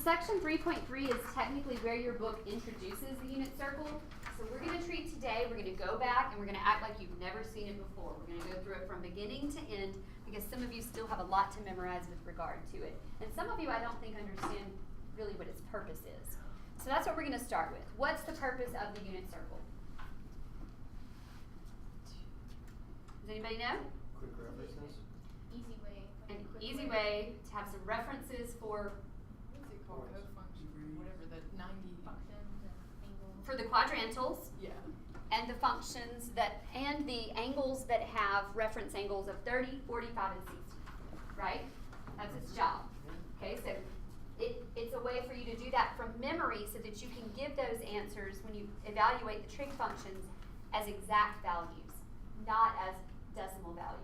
section 3.3 is technically where your book introduces the unit circle. So we're going to treat today, we're going to go back and we're going to act like you've never seen it before. We're going to go through it from beginning to end because some of you still have a lot to memorize with regard to it. And some of you I don't think understand really what its purpose is. So that's what we're going to start with. What's the purpose of the unit circle? Does anybody know? Quick references. Easy way. An easy way to have some references for What's it called? Code function. Whatever the 90 functions and angles. the quadrantals. Yeah. And the functions that, and the angles that have reference angles of 30, 45, and 60, right? That's its job. Okay, so it's a way for you to do that from memory so that you can give those answers when you evaluate the trig functions as exact values, not as decimal values.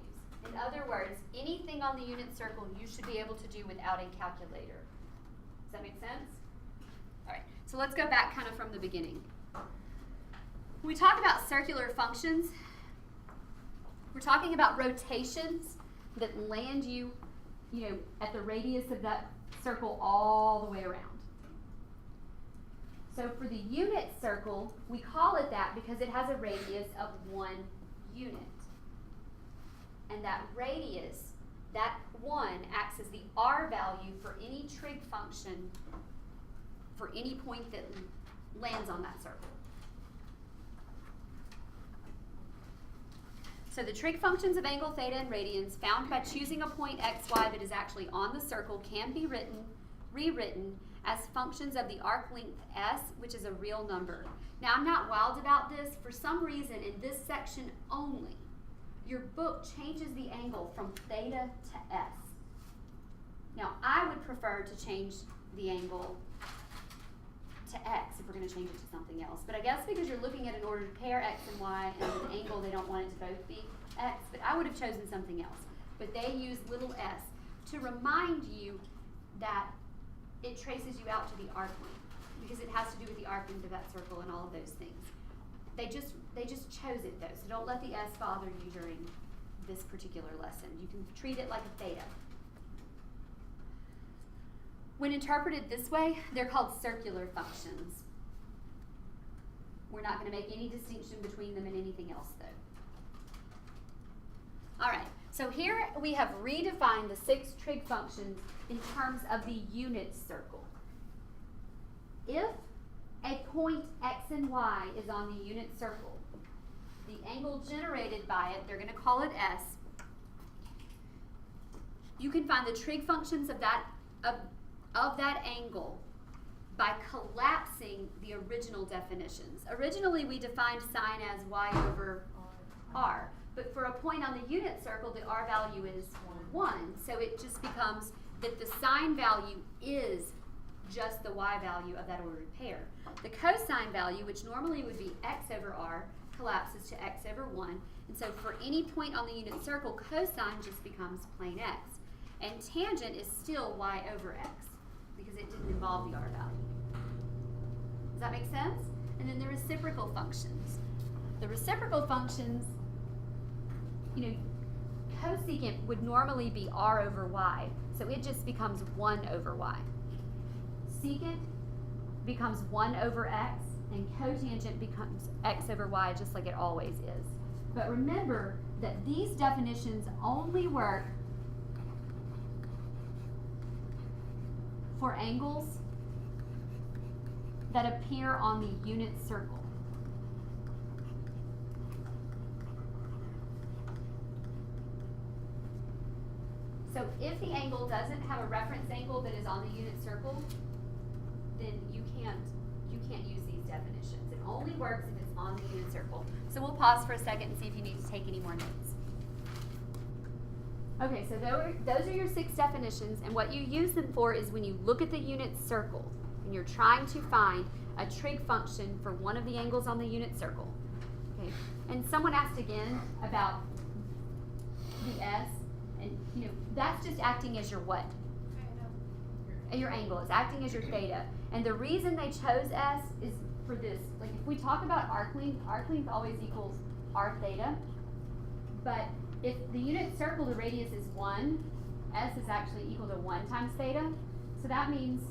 In other words, anything on the unit circle you should be able to do without a calculator. Does that make sense? All right, so let's go back kind of from the beginning. When we talk about circular functions, we're talking about rotations that land you, at the radius of that circle all the way around. So for the unit circle, we call it that because it has a radius of 1 unit. And that radius, that 1, acts as the R value for any trig function for any point that lands on that circle. So the trig functions of angle, theta, and radians found by choosing a point x, y that is actually on the circle can be rewritten as functions of the arc length s, which is a real number. Now, I'm not wild about this. For some reason, in this section only, your book changes the angle from theta to s. Now, I would prefer to change the angle to x if we're going to change it to something else. But I guess because you're looking at an ordered pair, x and y, and with an angle, they don't want it to both be x. But I would have chosen something else. But they use little s to remind you that it traces you out to the arc length because it has to do with the arc length of that circle and all of those things. They just chose it though, so don't let the s bother you during this particular lesson. You can treat it like a theta. When interpreted this way, they're called circular functions. We're not going to make any distinction between them and anything else, though. All right, so here we have redefined the 6 trig functions in terms of the unit circle. If a point x and y is on the unit circle, the angle generated by it, they're going to call it s. You can find the trig functions of that angle by collapsing the original definitions. Originally, we defined sine as y over r, but for a point on the unit circle, the r value is 1, so it just becomes that the sine value is just the y value of that ordered pair. The cosine value, which normally would be x over r, collapses to x over 1, and so for any point on the unit circle, cosine just becomes plain x, and tangent is still y over x, because it didn't involve the r value. Does that make sense? And then the reciprocal functions. The reciprocal functions, cosecant would normally be r over y, so it just becomes 1 over y. Secant becomes 1 over x, and cotangent becomes x over y, just like it always is. But remember that these definitions only work for angles that appear on the unit circle. So if the angle doesn't have a reference angle that is on the unit circle, then you can't use these definitions. It only works if it's on the unit circle. So we'll pause for a second and see if you need to take any more notes. Okay, so those are your 6 definitions, and what you use them for is when you look at the unit circle and you're trying to find a trig function for one of the angles on the unit circle. Okay, and someone asked again about the s, and that's just acting as your what? Your angle. It's acting as your theta. And the reason they chose s is for this. Like if we talk about arc length always equals r theta, but if the unit circle, the radius is 1, s is actually equal to 1 times theta. So that means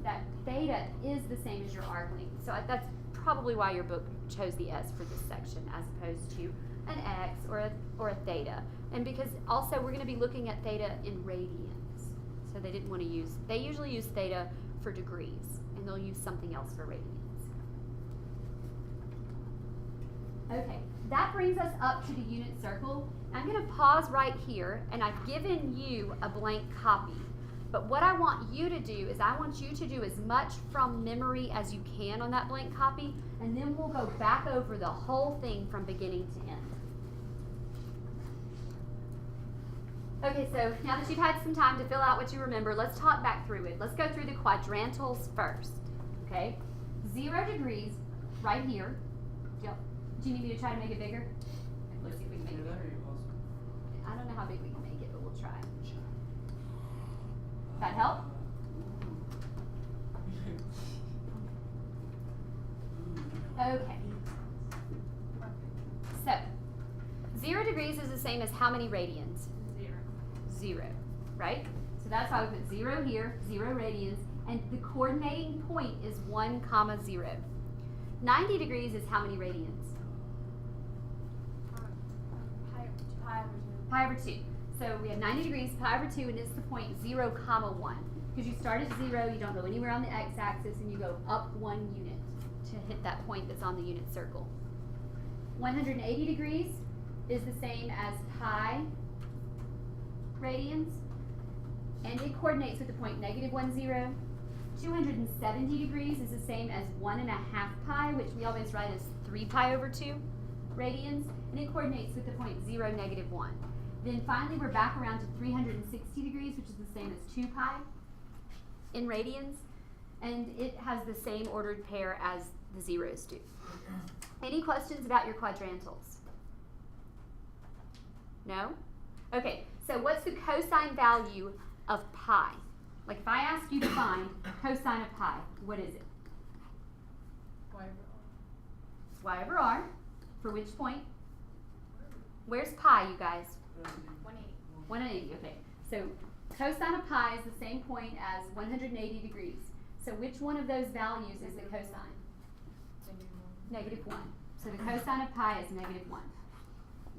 that theta is the same as your arc length. So that's probably why your book chose the S for this section as opposed to an X or a theta. And because also we're going to be looking at theta in radians. So they didn't want to use, they usually use theta for degrees, and they'll use something else for radians. Okay, that brings us up to the unit circle. I'm going to pause right here, and I've given you a blank copy. But what I want you to do is I want you to do as much from memory as you can on that blank copy, and then we'll go back over the whole thing from beginning to end. Okay, so now that you've had some time to fill out what you remember, let's talk back through it. Let's go through the quadrantals first, okay? 0 degrees right here. Do you need me to try to make it bigger? Let's see if we can make it bigger. I don't know how big we can make it, but we'll try. That help? Okay. So, 0 degrees is the same as how many radians? 0, right? So that's why we put 0 here, 0 radians, and the coordinating point is 1, 0. 90 degrees is how many radians? Pi over 2. So we have 90 degrees, pi over 2, and it's the point 0, 1. Because you start at 0, you don't go anywhere on the x-axis, and you go up 1 unit to hit that point that's on the unit circle. 180 degrees is the same as pi radians, and it coordinates with the point -1, 0. 270 degrees is the same as 1½ pi, which we always write as 3 pi over 2 radians, and it coordinates with the point 0, -1. Then finally we're back around to 360 degrees, which is the same as 2 pi in radians, and it has the same ordered pair as the zeros do. Any questions about your quadrantals? No? Okay, so what's the cosine value of pi? Like if I ask you to find cosine of pi, what is it? It's y over r. For which point? Where's pi, you guys? 180. 180, okay. So cosine of pi is the same point as 180 degrees. So which one of those values is the cosine? -1. So the cosine of pi is -1.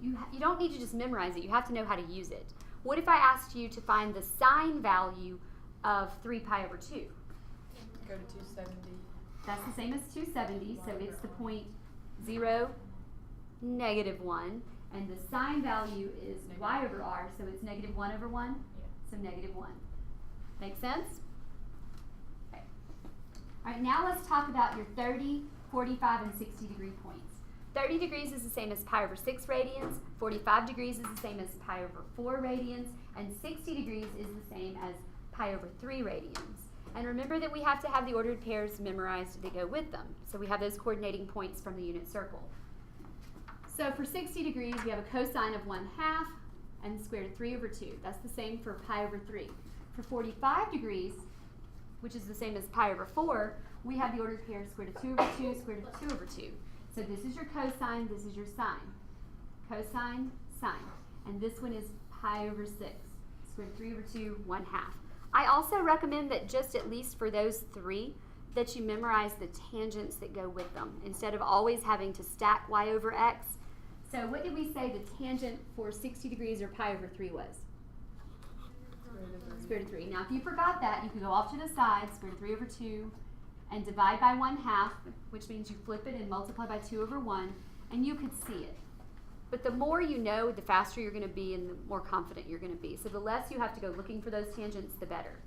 You don't need to just memorize it. You have to know how to use it. What if I asked you to find the sine value of 3 pi over 2? Go to 270. That's the same as 270, so it's the point 0, -1. And the sine value is y over r, so it's -1 over 1, Yeah. so -1. Make sense? Okay. All right, now let's talk about your 30, 45, and 60 degree points. 30 degrees is the same as pi over 6 radians, 45 degrees is the same as pi over 4 radians, and 60 degrees is the same as pi over 3 radians. And remember that we have to have the ordered pairs memorized that go with them. So we have those coordinating points from the unit circle. So for 60 degrees, we have a cosine of 1/2 and the square root of 3 over 2. That's the same for pi over 3. For 45 degrees, which is the same as pi over 4, we have the ordered pair square root of 2 over 2, square root of 2 over 2. So this is your cosine, this is your sine. Cosine, sine. And this one is pi over 6, square root of 3 over 2, 1/2. I also recommend that just at least for those 3, that you memorize the tangents that go with them, instead of always having to stack y over x. So what did we say the tangent for 60 degrees or pi over 3 was? Square root of 3. Now if you forgot that, you could go off to the side, square root of 3 over 2, and divide by 1/2, which means you flip it and multiply by 2 over 1, and you could see it. But the more you know, the faster you're going to be and the more confident you're going to be. So the less you have to go looking for those tangents, the better.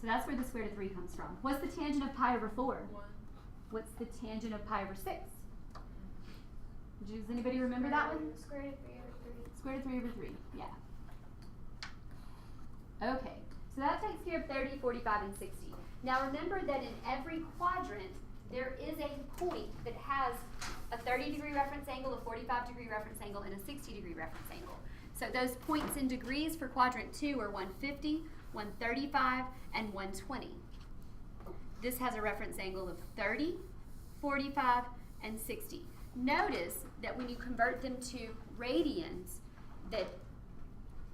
So that's where the square root of 3 comes from. What's the tangent of pi over 4? 1. What's the tangent of pi over 6? Does anybody remember that one? Square root of 3 over 3. Square root of 3 over 3, yeah. Okay, so that takes care of 30, 45, and 60. Now remember that in every quadrant, there is a point that has a 30-degree reference angle, a 45-degree reference angle, and a 60-degree reference angle. So those points in degrees for quadrant 2 are 150, 135, and 120. This has a reference angle of 30, 45, and 60. Notice that when you convert them to radians, that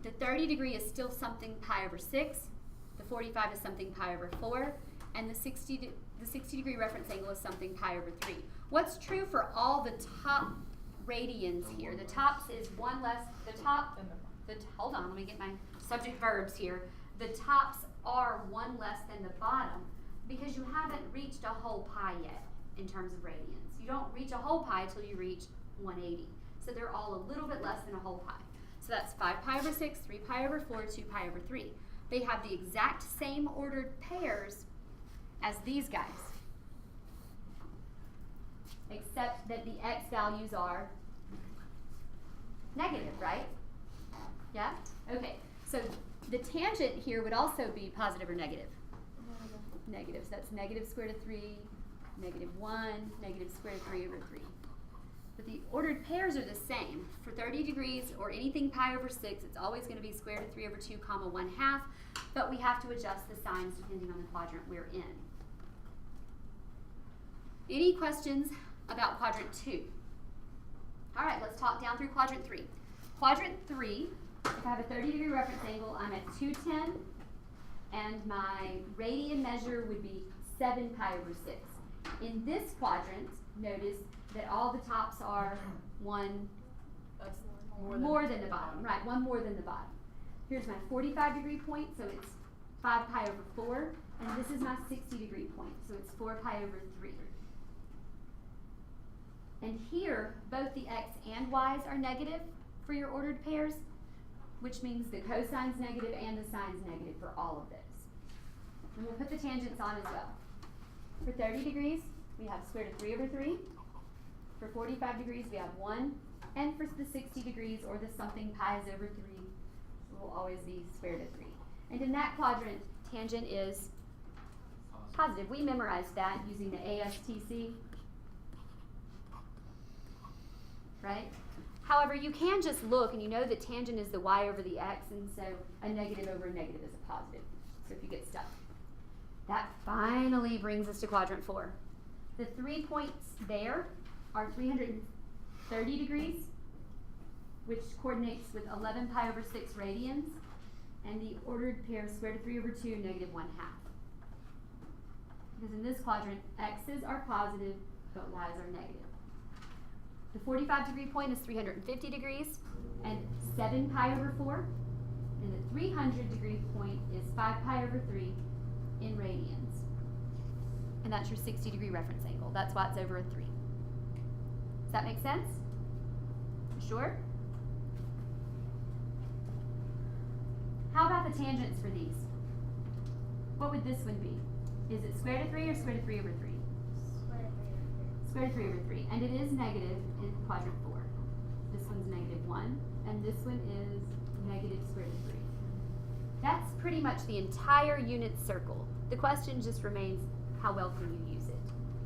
the 30 degree is still something pi over 6, the 45 is something pi over 4, and the 60 degree reference angle is something pi over 3. What's true for all the top radians here? The tops is one less, hold on, let me get my subject verbs here. The tops are one less than the bottom because you haven't reached a whole pi yet in terms of radians. You don't reach a whole pi until you reach 180. So they're all a little bit less than a whole pi. So that's 5 pi over 6, 3 pi over 4, 2 pi over 3. They have the exact same ordered pairs as these guys, except that the x values are negative, right? Yeah? Okay, so the tangent here would also be positive or negative? Negative. So that's negative square root of 3, negative 1, negative square root of 3 over 3. But the ordered pairs are the same. For 30 degrees or anything pi over 6, it's always going to be square root of 3 over 2 comma 1/2, but we have to adjust the signs depending on the quadrant we're in. Any questions about quadrant 2? All right, let's talk down through quadrant 3. Quadrant 3, if I have a 30 degree reference angle, I'm at 210, and my radian measure would be 7 pi over 6. In this quadrant, notice that all the tops are one more than the bottom, right? One more than the bottom. Here's my 45 degree point, so it's 5 pi over 4, and this is my 60 degree point, so it's 4 pi over 3. And here, both the x and y's are negative for your ordered pairs, which means the cosine's negative and the sine's negative for all of those. And we'll put the tangents on as well. For 30 degrees, we have square root of 3 over 3. For 45 degrees, we have 1. And for the 60 degrees, or the something pi is over 3, it will always be square root of 3. And in that quadrant, tangent is positive. We memorized that using the ASTC. Right? However, you can just look and you know that tangent is the y over the x, and so a negative over a negative is a positive. So if you get stuck. That finally brings us to quadrant 4. The 3 points there are 330 degrees, which coordinates with 11 pi over 6 radians, and the ordered pair square root of 3 over 2, negative 1/2. Because in this quadrant, x's are positive, but y's are negative. The 45 degree point is 350 degrees and 7 pi over 4. And the 300 degree point is 5 pi over 3 in radians. And that's your 60 degree reference angle. That's why it's over a 3. Does that make sense? Sure? How about the tangents for these? What would this one be? Is it square root of 3 or square root of 3 over 3? Square root of 3 over 3, and it is negative in quadrant 4. This one's negative 1, and this one is negative square root of 3. That's pretty much the entire unit circle. The question just remains, how well can you use it?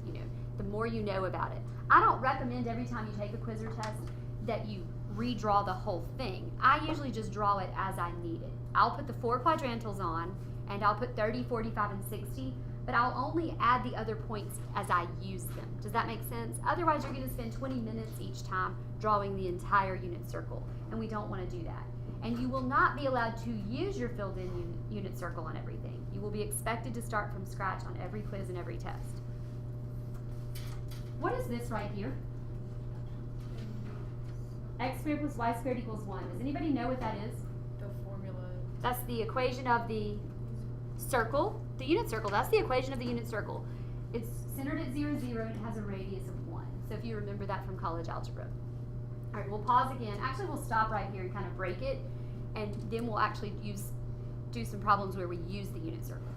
You know, the more you know about it. I don't recommend every time you take a quiz or test that you redraw the whole thing. I usually just draw it as I need it. I'll put the 4 quadrantals on, and I'll put 30, 45, and 60, but I'll only add the other points as I use them. Does that make sense? Otherwise, you're going to spend 20 minutes each time drawing the entire unit circle, and we don't want to do that. And you will not be allowed to use your filled-in unit circle on everything. You will be expected to start from scratch on every quiz and every test. What is this right here? X squared plus y squared equals 1. Does anybody know what that is? The formula. That's the equation of the circle. The unit circle, that's the equation of the unit circle. It's centered at 0, 0, and it has a radius of 1. So if you remember that from college algebra. All right, we'll pause again. Actually, we'll stop right here and kind of break it, and then we'll actually do some problems where we use the unit circle.